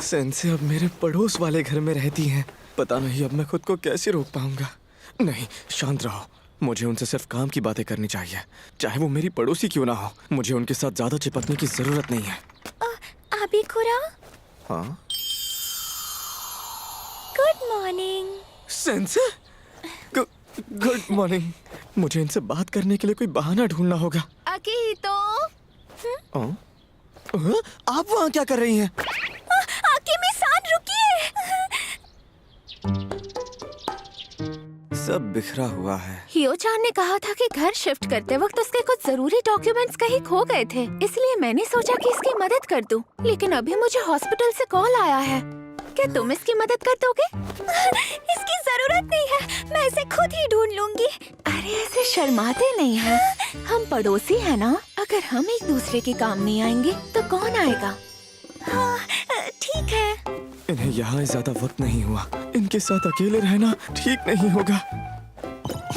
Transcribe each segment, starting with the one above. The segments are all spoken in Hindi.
सेंसे अब मेरे पड़ोस वाले घर में रहती हैं। पता नहीं अब मैं खुद को कैसे रोक पाऊंगा। नहीं, शांत रहो। मुझे उनसे सिर्फ काम की बातें करनी चाहिए, चाहे वो मेरी पड़ोसी क्यों ना हो। मुझे उनके साथ ज्यादा चिपकने की जरूरत नहीं है। अबिकुरा, हाँ? Good morning. Sensei, good morning. मुझे इनसे बात करने के लिए कोई बहाना ढूंढना होगा। अकीतो। आप वहाँ क्या कर रही हैं? आकिमी-सान, रुकिए। सब बिखरा हुआ है। हियो-चान ने कहा था कि घर शिफ्ट करते वक्त उसके कुछ जरूरी डॉक्यूमेंट्स कहीं खो गए थे, इसलिए मैंने सोचा कि इसकी मदद कर दूं। लेकिन अभी मुझे हॉस्पिटल से कॉल आया है। क्या तुम इसकी मदद कर दोगे? इसकी जरूरत नहीं है, मैं इसे खुद ही ढूंढ लूंगी। अरे ऐसे शर्माते नहीं हैं, हम पड़ोसी हैं ना। अगर हम एक दूसरे के काम नहीं आएंगे तो कौन आएगा? हाँ, ठीक है। इन्हें यहाँ ज्यादा वक्त नहीं हुआ। इनके साथ अकेले रहना ठीक नहीं होगा।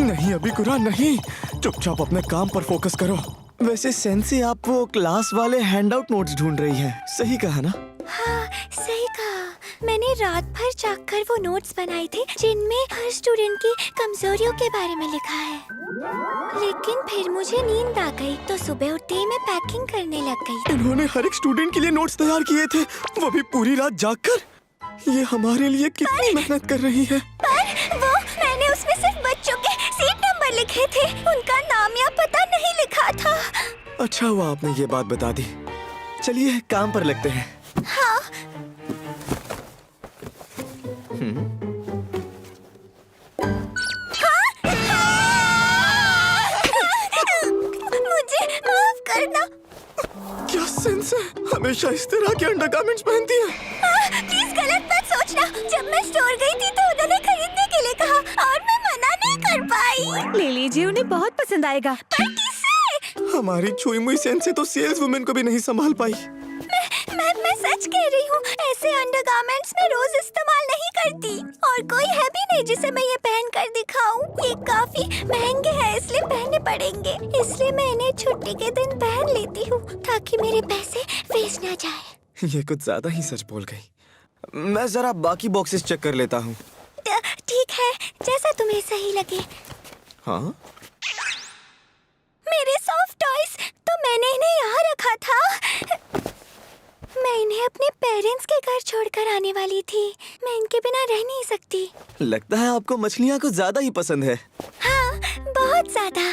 नहीं अबिकुरा, नहीं। चुपचाप अपने काम पर फोकस करो। वैसे सेंसी, आप वो क्लास वाले हैंडआउट नोट्स ढूंढ रही हैं, सही कहा ना? हाँ, सही कहा। मैंने रात भर जागकर वो नोट्स बनाए थे जिनमें हर स्टूडेंट की कमजोरियों के बारे में लिखा है। लेकिन फिर मुझे नींद आ गई तो सुबह उठते ही मैं पैकिंग करने लग गई। इन्होंने हर एक स्टूडेंट के लिए नोट्स तैयार किए थे, वो भी पूरी रात जागकर। ये हमारे लिए कितनी मेहनत कर रही है। पर वो मैंने उसमें सिर्फ बच्चों के सीट नंबर लिखे थे, उनका नाम या पता नहीं लिखा था। अच्छा हुआ आपने ये बात बता दी। चलिए काम पर लगते हैं। हाँ। मुझे माफ करना। क्या सेंस है, हमेशा इस तरह के अंडरगारमेंट्स पहनती है? प्लीज गलत मत सोचना। जब मैं स्टोर गई थी तो उन्होंने खरीदने के लिए कहा और मैं मना नहीं कर पाई। ले लीजिए, उन्हें बहुत पसंद आएगा। पर किसे? हमारी छुई मुई सेंस से तो सेल्स वुमेन को भी नहीं संभाल पाई। मैं सच कह रही हूँ, ऐसे अंडरगारमेंट्स में रोज इस्तेमाल नहीं करती और कोई है भी नहीं जिसे मैं ये पहन कर दिखाऊं। ये काफी महंगे हैं, इसलिए पहनने पड़ेंगे। इसलिए मैं इन्हें छुट्टी के दिन पहन लेती हूँ ताकि मेरे पैसे वेस्ट न जाए। ये कुछ ज्यादा ही सच बोल गई। मैं जरा बाकी बॉक्सेस चेक कर लेता हूँ। ठीक है, जैसा तुम्हें सही लगे। हाँ? मेरे सॉफ्ट टॉयज तो मैंने इन्हें यहाँ रखा था। मैं इन्हें अपने पेरेंट्स के घर छोड़कर आने वाली थी। मैं इनके बिना रह नहीं सकती। लगता है आपको मछलियाँ कुछ ज्यादा ही पसंद है। हाँ, बहुत ज्यादा।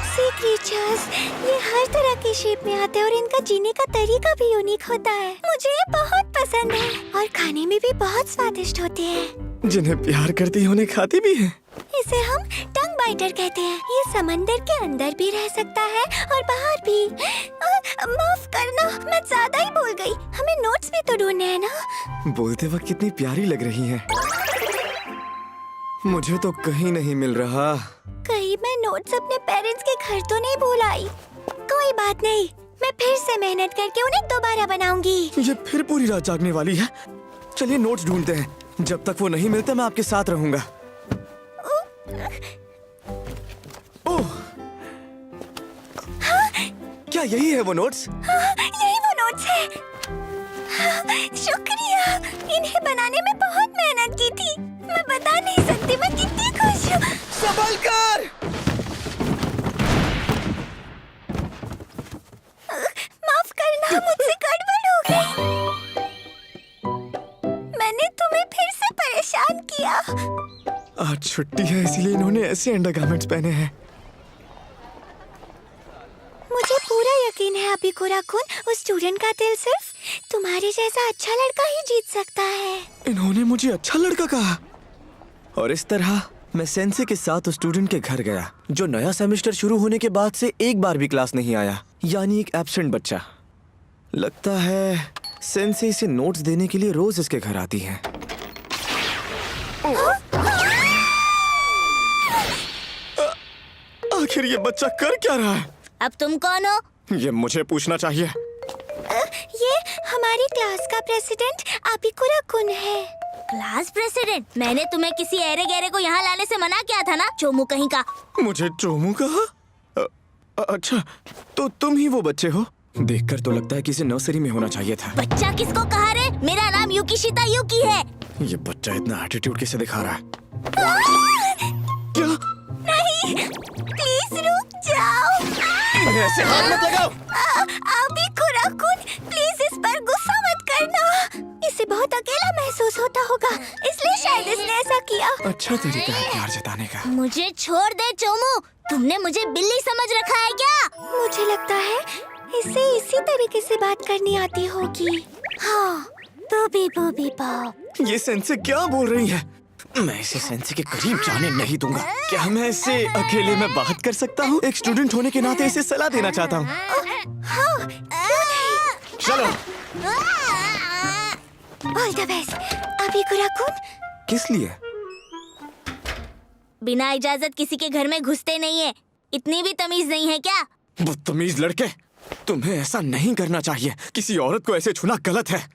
सी क्रीचर्स, ये हर तरह के शेप में आते हैं और इनका जीने का तरीका भी यूनिक होता है। मुझे ये बहुत पसंद है और खाने में भी बहुत स्वादिष्ट होते हैं। जिन्हें प्यार करती है उन्हें खाती भी है। इसे हम टंग बाइटर कहते हैं। ये समंदर के अंदर भी रह सकता है और बाहर भी। माफ करना, मैं ज्यादा ही बोल गई। हमें नोट्स भी तो ढूंढने हैं ना। बोलते वक्त कितनी प्यारी लग रही हैं। मुझे तो कहीं नहीं मिल रहा। कहीं मैं नोट्स अपने पेरेंट्स के घर तो नहीं भूल आई। कोई बात नहीं, मैं फिर से मेहनत करके उन्हें दोबारा बनाऊंगी। ये फिर पूरी रात जागने वाली है। चलिए नोट्स ढूंढते हैं। जब तक वो नहीं मिलते मैं आपके साथ रहूंगा। ओह, क्या यही है वो नोट्स? हाँ, यही वो नोट्स है। हाँ, शुक्रिया। इन्हें बनाने में बहुत मेहनत की थी। मैं बता नहीं सकती मैं कितनी खुश हूँ। संभल कर! माफ करना, मुझसे गड़बड़ हो गई। मैंने तुम्हें फिर से परेशान किया। आज छुट्टी है इसीलिए इन्होंने ऐसे अंडरगारमेंट्स पहने हैं। मुझे पूरा यकीन है अबिकुरा-कुन, उस स्टूडेंट का दिल सिर्फ तुम्हारे जैसा अच्छा लड़का ही जीत सकता है। इन्होंने मुझे अच्छा लड़का कहा। और इस तरह मैं सेंसे के साथ उस स्टूडेंट के घर गया जो नया सेमेस्टर शुरू होने के बाद से एक बार भी क्लास नहीं आया, यानी एक एब्सेंट बच्चा। लगता है सेंसे इसे नोट्स देने के लिए रोज इसके घर आती है। आखिर ये बच्चा कर क्या रहा है? अब तुम कौन हो? ये मुझे पूछना चाहिए। ये हमारी क्लास का प्रेसिडेंट अबिकुरा-कुन है। Class president? मैंने तुम्हें किसी ऐरे गैरे को यहाँ लाने से मना किया था ना, चोमू कहीं का। मुझे चोमू कहा? अच्छा, तो तुम ही वो बच्चे हो? देखकर तो लगता है किसी नर्सरी में होना चाहिए था। बच्चा किसको कहा रे? मेरा नाम युकिशिता युकी है। ये बच्चा इतना एटीट्यूड कैसे दिखा रहा है? क्या? नहीं, प्लीज रुक जाओ। ऐसे हाथ मत लगाओ। अभी कुराकुन, प्लीज इस पर गुस्सा मत करना। इसे बहुत अकेला महसूस होता होगा, इसलिए शायद इसने ऐसा किया। अच्छा तरीका है प्यार जताने का। मुझे छोड़ दे चोमू, तुमने मुझे बिल्ली समझ रखा है क्या? मुझे लगता है इसे इसी तरीके से बात करनी आती होगी। हाँ, बूबी बूबी पाओ। ये सेंसे क्या बोल रही है? मैं इसे सेंसे के करीब जाने नहीं दूंगा। क्या मैं इससे अकेले में बात कर सकता हूँ? एक स्टूडेंट होने के नाते इसे सलाह देना चाहता हूँ। हाँ, चलो। All the best. अभी कुराकुन, किस लिए? बिना इजाजत किसी के घर में घुसते नहीं है। इतनी भी तमीज नहीं है क्या? बदतमीज लड़के, तुम्हें ऐसा नहीं करना चाहिए। किसी औरत को ऐसे छूना गलत है।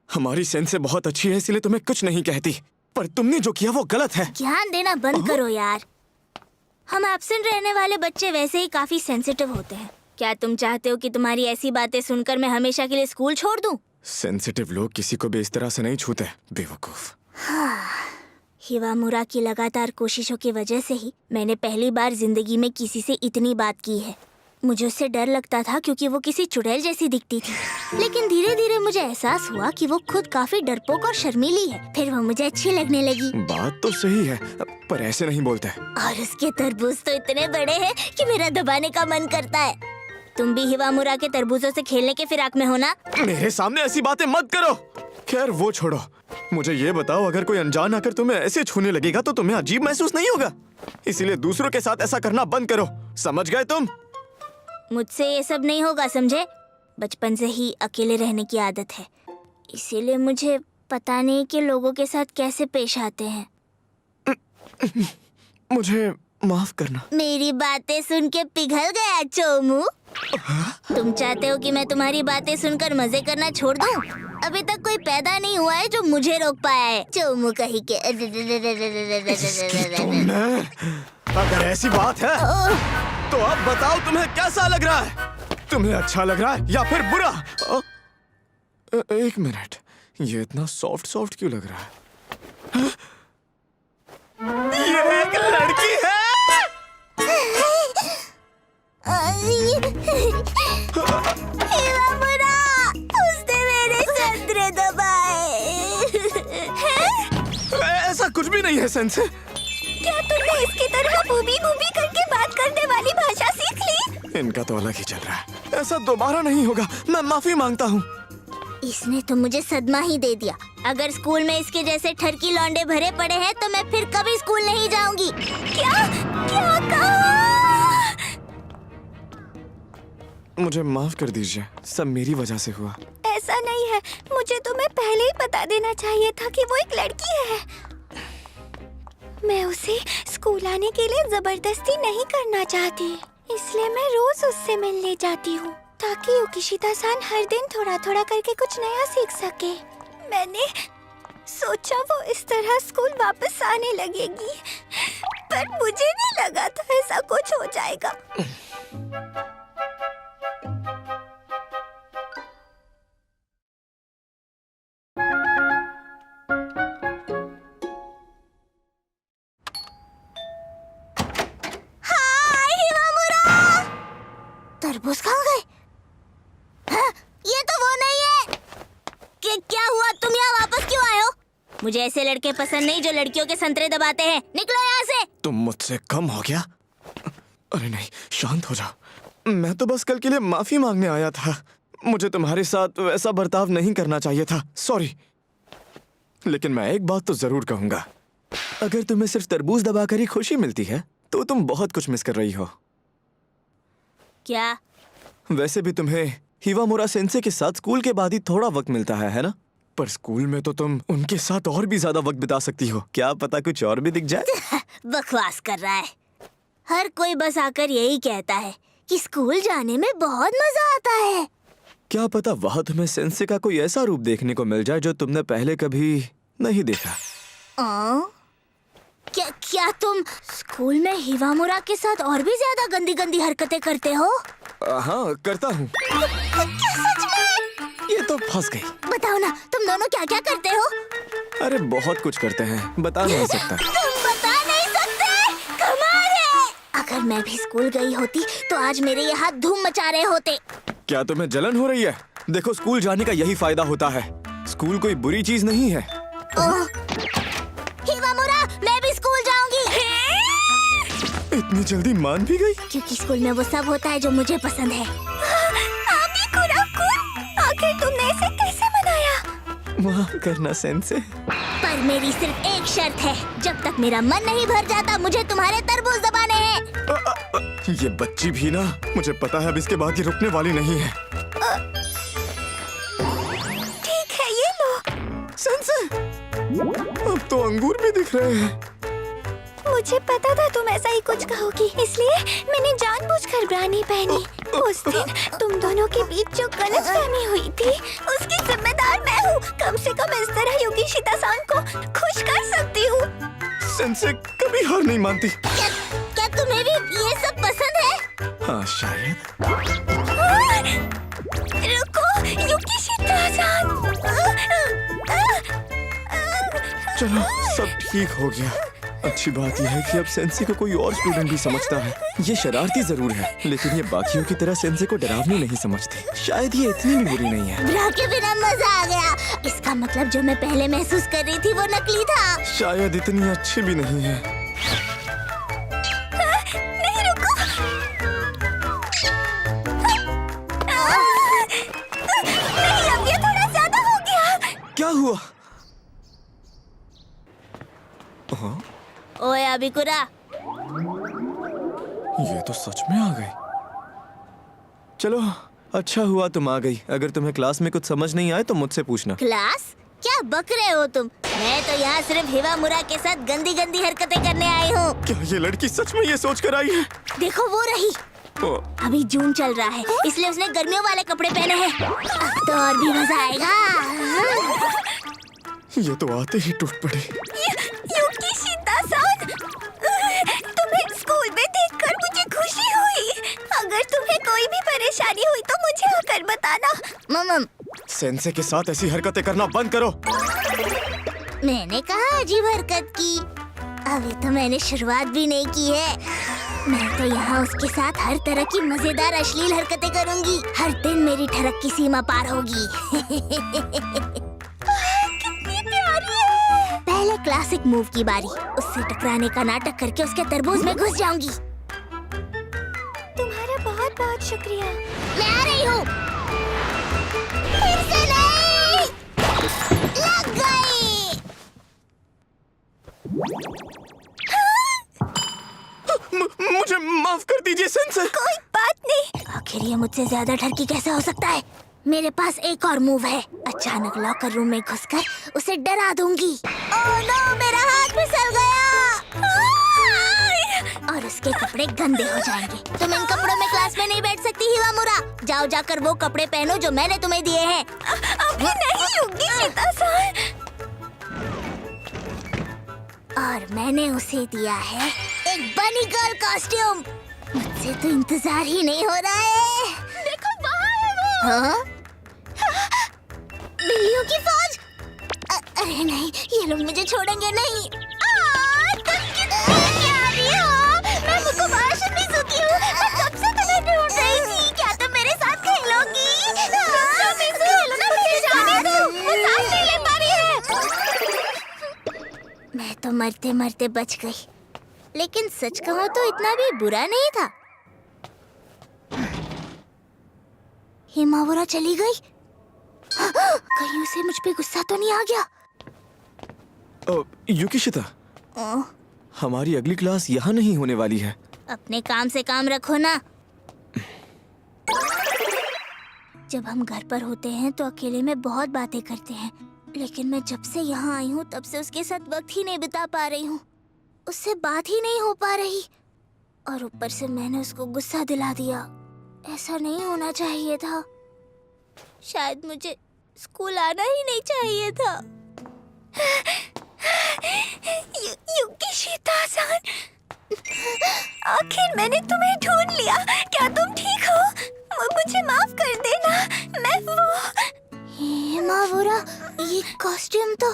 हमारी सेंसे बहुत अच्छी है, इसलिए तुम्हें कुछ नहीं कहती, पर तुमने जो किया वो गलत है। ध्यान देना बंद करो यार। हम एब्सेंट रहने वाले बच्चे वैसे ही काफी सेंसिटिव होते हैं। क्या तुम चाहते हो कि तुम्हारी ऐसी बातें सुनकर मैं हमेशा के लिए स्कूल छोड़ दूं? सेंसिटिव लोग किसी को भी इस तरह से नहीं छूते, बेवकूफ। हिवामुरा की लगातार कोशिशों की वजह से ही मैंने पहली बार जिंदगी में किसी से इतनी बात की है। मुझे उससे डर लगता था क्योंकि वो किसी चुड़ैल जैसी दिखती थी, लेकिन धीरे धीरे मुझे एहसास हुआ कि वो खुद काफी डरपोक और शर्मीली है। फिर वो मुझे अच्छी लगने लगी। बात तो सही है, पर ऐसे नहीं बोलते। और उसके तरबूज तो इतने बड़े हैं कि मेरा दबाने का मन करता है। तुम भी हिवामुरा के तरबूजों से खेलने के फिराक में हो ना? मेरे सामने ऐसी बातें मत करो। खैर वो छोड़ो, मुझे ये बताओ, अगर कोई अनजान आकर तुम्हें ऐसे छूने लगेगा तो तुम्हें अजीब महसूस नहीं होगा? इसीलिए दूसरों के साथ ऐसा करना बंद करो, समझ गए तुम? मुझसे ये सब नहीं होगा, समझे? बचपन से ही अकेले रहने की आदत है, इसीलिए मुझे पता नहीं कि लोगों के साथ कैसे पेश आते हैं। मुझे माफ करना। मेरी बातें सुन के पिघल गया चोमू? तुम चाहते हो कि मैं तुम्हारी बातें सुनकर मजे करना छोड़ दूं? अभी तक कोई पैदा नहीं हुआ है जो मुझे रोक पाया है, चोमू कहीं के। अगर ऐसी बात है तो अब बताओ तुम्हें कैसा लग रहा है? तुम्हें अच्छा लग रहा है या फिर बुरा? एक मिनट, ये इतना सॉफ्ट सॉफ्ट क्यों लग रहा है? ये एक लड़की है। हिवामुरा, उसने मेरे संतरे दबाए। ऐसा कुछ भी नहीं है सेंसे। क्या तुमने इसकी तरह बूबी बूबी करके बात करने वाली भाषा सीख ली? इनका तो अलग ही चल रहा है। ऐसा दोबारा नहीं होगा, मैं माफी मांगता हूँ। इसने तो मुझे सदमा ही दे दिया। अगर स्कूल में इसके जैसे ठरकी लौंडे भरे पड़े हैं तो मैं फिर कभी स्कूल नहीं जाऊंगी। क्या क्या कहा? मुझे माफ कर दीजिए, सब मेरी वजह से हुआ। ऐसा नहीं है, मुझे तुम्हें पहले ही बता देना चाहिए था कि वो एक लड़की है। मैं उसे स्कूल आने के लिए जबरदस्ती नहीं करना चाहती, इसलिए मैं रोज उससे मिलने जाती हूँ ताकि युकिशिता-सान हर दिन थोड़ा थोड़ा करके कुछ नया सीख सके। मैंने सोचा वो इस तरह स्कूल वापस आने लगेगी, पर मुझे नहीं लगा था ऐसा कुछ हो जाएगा। तरबूज खा गए? हाँ, ये तो वो नहीं है। क्या हुआ, तुम यहाँ वापस क्यों आए हो? मुझे ऐसे लड़के पसंद नहीं जो लड़कियों के संतरे दबाते हैं। निकलो यहाँ से। तुम मुझसे कम हो गया? अरे नहीं, शांत हो जाओ। मैं तो बस कल के लिए माफी मांगने आया था। मुझे तुम्हारे साथ वैसा बर्ताव नहीं करना चाहिए था, सॉरी। लेकिन मैं एक बात तो जरूर कहूंगा, अगर तुम्हें सिर्फ तरबूज दबाकर ही खुशी मिलती है तो तुम बहुत कुछ मिस कर रही हो। क्या? वैसे भी तुम्हें हिवामुरा सेंसे के साथ स्कूल के बाद ही थोड़ा वक्त मिलता है ना? पर स्कूल में तो तुम उनके साथ और भी ज्यादा वक्त बिता सकती हो। क्या पता कुछ और भी दिख जाए। बकवास कर रहा है। हर कोई बस आकर यही कहता है कि स्कूल जाने में बहुत मजा आता है। क्या पता वहाँ तुम्हें सेंसे का कोई ऐसा रूप देखने को मिल जाए जो तुमने पहले कभी नहीं देखा। क्या तुम स्कूल में हिवामुरा के साथ और भी ज्यादा गंदी गंदी हरकतें करते हो? हाँ, करता हूँ। क्या सच में? ये तो फंस गई। बताओ ना, तुम दोनों क्या क्या करते हो? अरे बहुत कुछ करते हैं, बता नहीं सकता। तुम बता नहीं सकते? कमाल है। अगर मैं भी स्कूल गई होती तो आज मेरे ये हाथ धूम मचा रहे होते। क्या तुम्हें जलन हो रही है? देखो, स्कूल जाने का यही फायदा होता है। स्कूल कोई बुरी चीज नहीं है। हिवामुरा, मैं भी स्कूल जाऊंगी। इतनी जल्दी मान भी गई? क्योंकि स्कूल में वो सब होता है जो मुझे पसंद है। आखिर तुमने इसे कैसे मनाया? माफ करना सेंसे। पर मेरी सिर्फ एक शर्त है, जब तक मेरा मन नहीं भर जाता मुझे तुम्हारे तरबूज दबाने हैं। ये बच्ची भी ना, मुझे पता है अब इसके बाद ये रुकने वाली नहीं है। ठीक है, ये लो। सेंसे, अब तो अंगूर भी दिख रहे हैं। मुझे पता था तुम ऐसा ही कुछ कहोगी, इसलिए मैंने जानबूझकर ब्रानी पहनी। उस दिन तुम दोनों के बीच जो गलतफहमी हुई थी, उसकी जिम्मेदार मैं हूँ। कम से कम इस तरह योगिशिता-सान को खुश कर सकती हूँ। सेंसे कभी हार नहीं मानती। क्या तुम्हें भी ये सब पसंद है? हाँ, शायद। रुको, योगिशिता-सान। चलो, सब ठीक हो गया। अच्छी बात यह है कि अब सेंसे को कोई और स्टूडेंट भी समझता है। ये शरारती जरूर है, लेकिन ये बाकियों की तरह सेंसे को डरावनी नहीं समझती। शायद ये इतनी भी बुरी नहीं है। ब्रा के बिना मजा आ गया। इसका मतलब जो मैं पहले महसूस कर रही थी वो नकली था। शायद इतनी अच्छी भी नहीं है। नहीं, रुको। नहीं, अब ये थोड़ा ज्यादा हो गया। क्या हुआ? हाँ? ओए अबिकुरा, ये तो सच में आ गई। चलो, अच्छा हुआ तुम आ गई। अगर तुम्हें क्लास में कुछ समझ नहीं आए तो मुझसे पूछना। क्लास? क्या बक रहे हो तुम? मैं तो यहाँ सिर्फ हिवामुरा के साथ गंदी गंदी हरकतें करने आई हूँ। क्या ये लड़की सच में ये सोच कर आई है? देखो वो रही। ओ, अभी जून चल रहा है, इसलिए उसने गर्मियों वाले कपड़े पहने हैं। अब तो और भी मजा आएगा। ये तो आते ही टूट पड़ी। योगिशिता-सान, तुम्हें स्कूल में देखकर मुझे खुशी हुई। अगर तुम्हें कोई भी परेशानी हुई तो मुझे आकर बताना। मम्म, सेंसे के साथ ऐसी हरकतें करना बंद करो। मैंने कहा अजीब हरकत की। अभी तो मैंने शुरुआत भी नहीं की है। मैं तो यहाँ उसके साथ हर तरह की मजेदार अश्लील हरकतें करूंगी। हर दिन मेरी ठरक की सीमा पार होगी। कितनी प्यारी है। पहले क्लासिक मूव की बारी। उससे टकराने का नाटक करके उसके तरबूज में घुस जाऊंगी। तुम्हारा बहुत बहुत शुक्रिया। मैं आ रही हूँ। फिर से नहीं। लग गई। मुझे माफ कर दीजिए सेंसे। कोई बात नहीं। आखिर ये मुझसे ज्यादा ठरकी कैसे हो सकता है? मेरे पास एक और मूव है। अचानक लॉकर रूम में घुसकर उसे डरा दूंगी। ओह नो, मेरा हाथ फिसल गया। और उसके कपड़े गंदे हो जाएंगे। तुम इन कपड़ों में क्लास में नहीं बैठ सकती हिवामुरा। जाओ जाकर वो कपड़े पहनो जो मैंने तुम्हें दिए हैं। अभी नहीं योगिशिता-सान। और मैंने उसे दिया है एक बनी गर्ल कॉस्ट्यूम। मुझसे तो इंतजार ही नहीं हो रहा है। देखो वहाँ है वो। हाँ? बिल्लियों की फौज। अरे नहीं, ये लोग मुझे छोड़ेंगे नहीं। तुम कितनी प्यारी हो। मैं मुकुबारा शिमिजुकी हूँ। मैं कब से तुम्हें ढूंढ रही थी। क्या तुम मेरे साथ खेलोगी? शिमिजु, मुझे जाने दो। वो सांस नहीं ले पा रही है। मैं तो मरते मरते बच गई। लेकिन सच कहूँ तो इतना भी बुरा नहीं था। हिमावरा चली गई। कहीं उसे मुझ पे गुस्सा तो नहीं आ गया? युकिशिता, हमारी अगली क्लास यहाँ नहीं होने वाली है। अपने काम से काम रखो ना। जब हम घर पर होते हैं तो अकेले में बहुत बातें करते हैं, लेकिन मैं जब से यहाँ आई हूँ तब से उसके साथ वक्त ही नहीं बिता पा रही हूँ। उससे बात ही नहीं हो पा रही, और ऊपर से मैंने उसको गुस्सा दिला दिया। ऐसा नहीं होना चाहिए था। शायद मुझे स्कूल आना ही नहीं चाहिए था। युकिशिता-सान, आखिर मैंने तुम्हें ढूंढ लिया। क्या तुम ठीक हो? मुझे माफ कर देना। मैं वो हिमावुरा, ये कॉस्ट्यूम तो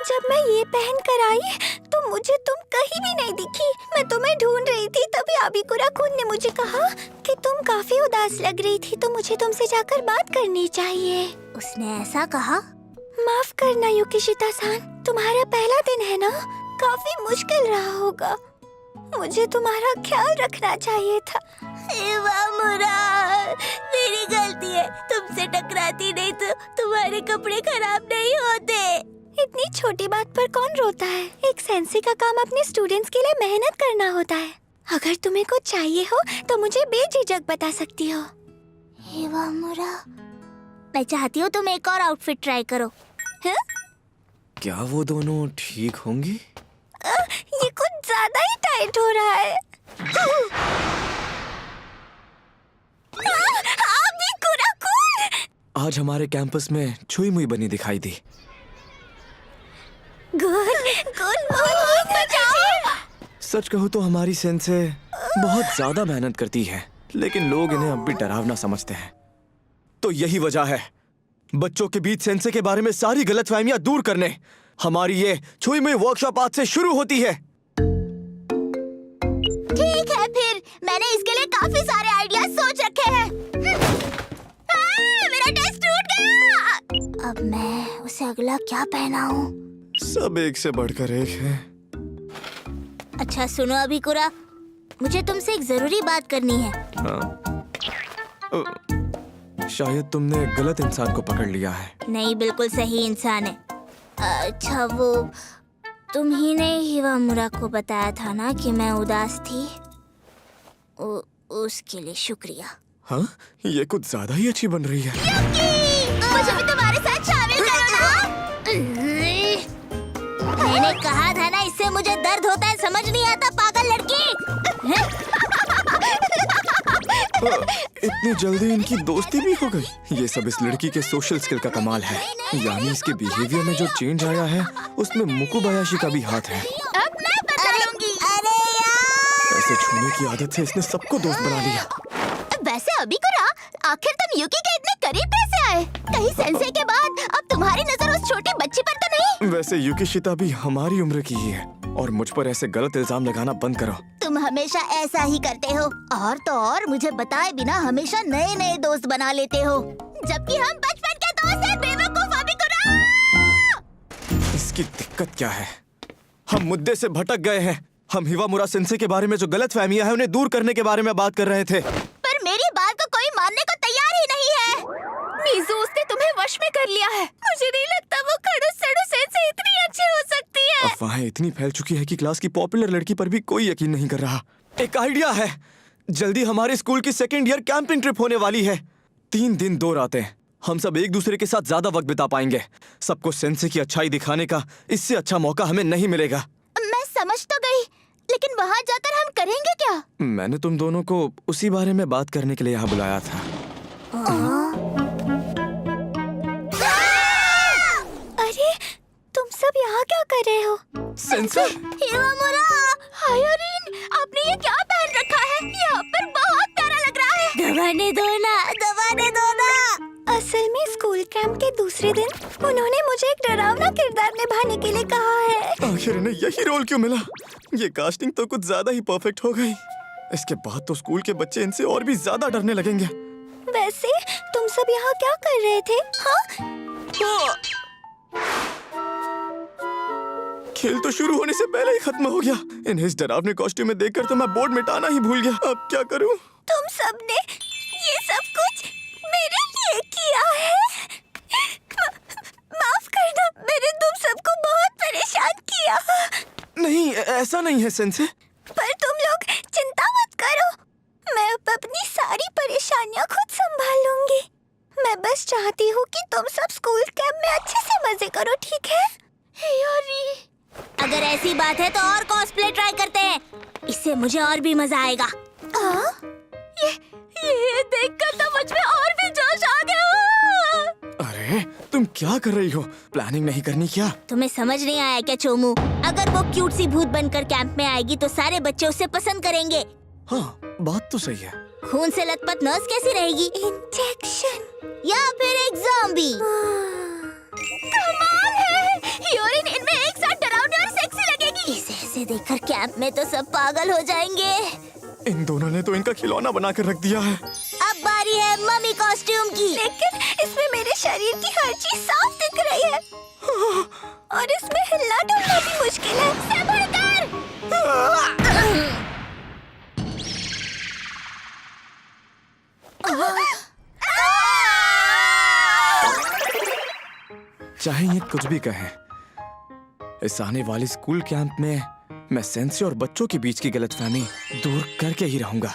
जब मैं ये पहन कर आई तो मुझे तुम कहीं भी नहीं दिखी। मैं तुम्हें ढूंढ रही थी, तभी आबिकुरा-कुन ने मुझे कहा कि तुम काफी उदास लग रही थी, तो मुझे तुमसे जाकर बात करनी चाहिए। उसने ऐसा कहा? माफ करना युकिशिता-सान, तुम्हारा पहला दिन है ना, काफी मुश्किल रहा होगा। मुझे तुम्हारा ख्याल रखना चाहिए था। हिमामुरा, मेरी गलती है, तुमसे टकराती नहीं तो तुम्हारे कपड़े खराब नहीं होते। इतनी छोटी बात पर कौन रोता है? एक सेंसे का काम अपने स्टूडेंट्स के लिए मेहनत करना होता है। अगर तुम्हें कुछ चाहिए हो तो मुझे बेझिझक बता सकती हो। हिमामुरा, मैं चाहती हूँ तुम एक और आउटफिट ट्राई करो। है? क्या वो दोनों ठीक होंगी? ये कुछ ज्यादा ही टाइट हो रहा है। आबिकुरा-कुन! आज हमारे कैंपस में छुई मुई बनी दिखाई दी। सच कहूँ तो हमारी सेंसे बहुत ज्यादा मेहनत करती है, लेकिन लोग इन्हें अब भी डरावना समझते हैं। तो यही वजह है बच्चों के बीच सेंसे के बारे में सारी गलतफहमियां दूर करने हमारी ये छुई मुई वर्कशॉप आज से शुरू होती है। ठीक है, फिर मैंने इसके लिए काफी सारे आइडियाज सोच रखे हैं। मेरा टेस्ट टूट गया। अब मैं उसे अगला क्या पहनाऊं? सब एक से बढ़कर एक है। अच्छा सुनो आबिकुरा, मुझे तुमसे एक जरूरी बात करनी है। शायद तुमने गलत इंसान को पकड़ लिया है। नहीं, बिल्कुल सही इंसान है। अच्छा, वो तुम ही ने हिमामुरा को बताया था ना कि मैं उदास थी? उसके लिए शुक्रिया। हाँ, ये कुछ ज्यादा ही अच्छी बन रही है। मुझे भी तुम्हारे साथ शामिल करो ना। मैंने कहा था ना, इससे मुझे दर्द होता है, समझ नहीं आता पागल लड़की। इतनी जल्दी इनकी दोस्ती भी हो गई। ये सब इस लड़की के सोशल स्किल का कमाल है। यानी इसके बिहेवियर में जो चेंज आया है उसमें मुकुबायाशी का भी हाथ है। अब मैं बता दूंगी। अरे यार, ऐसे छूने की आदत से इसने सबको दोस्त बना लिया। वैसे आबिकुरा, आखिर तुम युकी के इतने करीब कैसे आए? कहीं सेंसे के बाद अब तुम्हारी नजर उस छोटी बच्ची पर तो नहीं? वैसे युकिशिता भी हमारी उम्र की ही है, और मुझ पर ऐसे गलत इल्जाम लगाना बंद करो। तुम हमेशा ऐसा ही करते हो, और तो और मुझे बताए बिना हमेशा नए नए दोस्त बना लेते हो, जबकि हम बचपन के दोस्त हैं। बेवकूफ आबिकुरा! इसकी दिक्कत क्या है? हम मुद्दे से भटक गए हैं। हम हिमामुरा सेंसे के बारे में जो गलतफहमियां हैं उन्हें दूर करने के बारे में बात कर रहे थे। पर मेरी बात को कोई मानने को तैयार ही नहीं है। मीजू, उसने तुम्हें वश में कर लिया है। मुझे नहीं लगता वो खड़ूस-सड़ू सेंसे इतनी अच्छी हो सकती है। अफवाहें इतनी फैल चुकी है कि क्लास की पॉपुलर लड़की पर भी कोई यकीन नहीं कर रहा। एक आइडिया है, जल्दी हमारे स्कूल की सेकेंड ईयर कैंपिंग ट्रिप होने वाली है। 3 दिन 2 रातें हम सब एक दूसरे के साथ ज्यादा वक्त बिता पाएंगे। सबको सेंसे की अच्छाई दिखाने का इससे अच्छा मौका हमें नहीं मिलेगा। मैं समझ तो गई, लेकिन वहाँ जाकर हम करेंगे क्या? मैंने तुम दोनों को उसी बारे में बात करने के लिए यहाँ बुलाया था। अरे, तुम सब यहाँ क्या कर रहे हो? सेंसे? हिमामुरा! हाय अरीन, आपने ये क्या पहन रखा है? यहाँ पर बहुत प्यारा लग रहा है। दबाने दो ना, दबाने दो ना। असल में स्कूल कैंप के दूसरे दिन उन्होंने मुझे एक डरावना किरदार निभाने के लिए कहा है। आखिर इन्हें यही रोल क्यों मिला? ये कास्टिंग तो कुछ ज्यादा ही परफेक्ट हो गई। इसके बाद तो स्कूल के बच्चे इनसे और भी ज्यादा डरने लगेंगे। वैसे तुम सब यहाँ क्या कर रहे थे? हाँ? खेल तो शुरू होने से पहले ही खत्म हो गया। इन्हें इस डरावने कॉस्ट्यूम में देखकर तो मैं बोर्ड मिटाना ही भूल गया। अब क्या करूं? तुम सब ने ये सब कुछ मेरे लिए किया है। माफ करना, मैंने तुम सबको बहुत परेशान किया। नहीं, ऐसा नहीं है सेंसे। पर तुम लोग चिंता मत करो, मैं अब अपनी सारी परेशानियां खुद संभाल लूंगी। मैं बस चाहती हूँ कि तुम सब स्कूल कैंप में अच्छे से मजे करो, ठीक है? अगर ऐसी बात है तो और कॉस्प्ले ट्राई करते हैं, इससे मुझे और भी मजा आएगा। ये देखकर तो मुझ में और भी जोश आ गया। अरे तुम क्या कर रही हो? प्लानिंग नहीं करनी क्या? तुम्हें समझ नहीं आया क्या चोमू? अगर वो क्यूट सी भूत बनकर कैंप में आएगी तो सारे बच्चे उसे पसंद करेंगे। हाँ, बात तो सही है। खून से लथपथ नर्स कैसी रहेगी? इंजेक्शन या फिर एक ज़ॉम्बी। कमाल है, यूरिन इनमें एक साथ डरावनी और सेक्सी लगेगी। इसे ऐसे देखकर कैंप में तो सब पागल हो जाएंगे। इन दोनों ने तो इनका खिलौना बना कर रख दिया है। अब बारी है मम्मी कॉस्ट्यूम की। लेकिन इसमें मेरे शरीर की हर चीज साफ दिख रही है और इसमें हिलना डुलना भी मुश्किल है। सब्र कर। चाहे ये कुछ भी कहें, इस आने वाले स्कूल कैंप में मैं सेंसे और बच्चों के बीच की गलतफहमी दूर करके ही रहूंगा।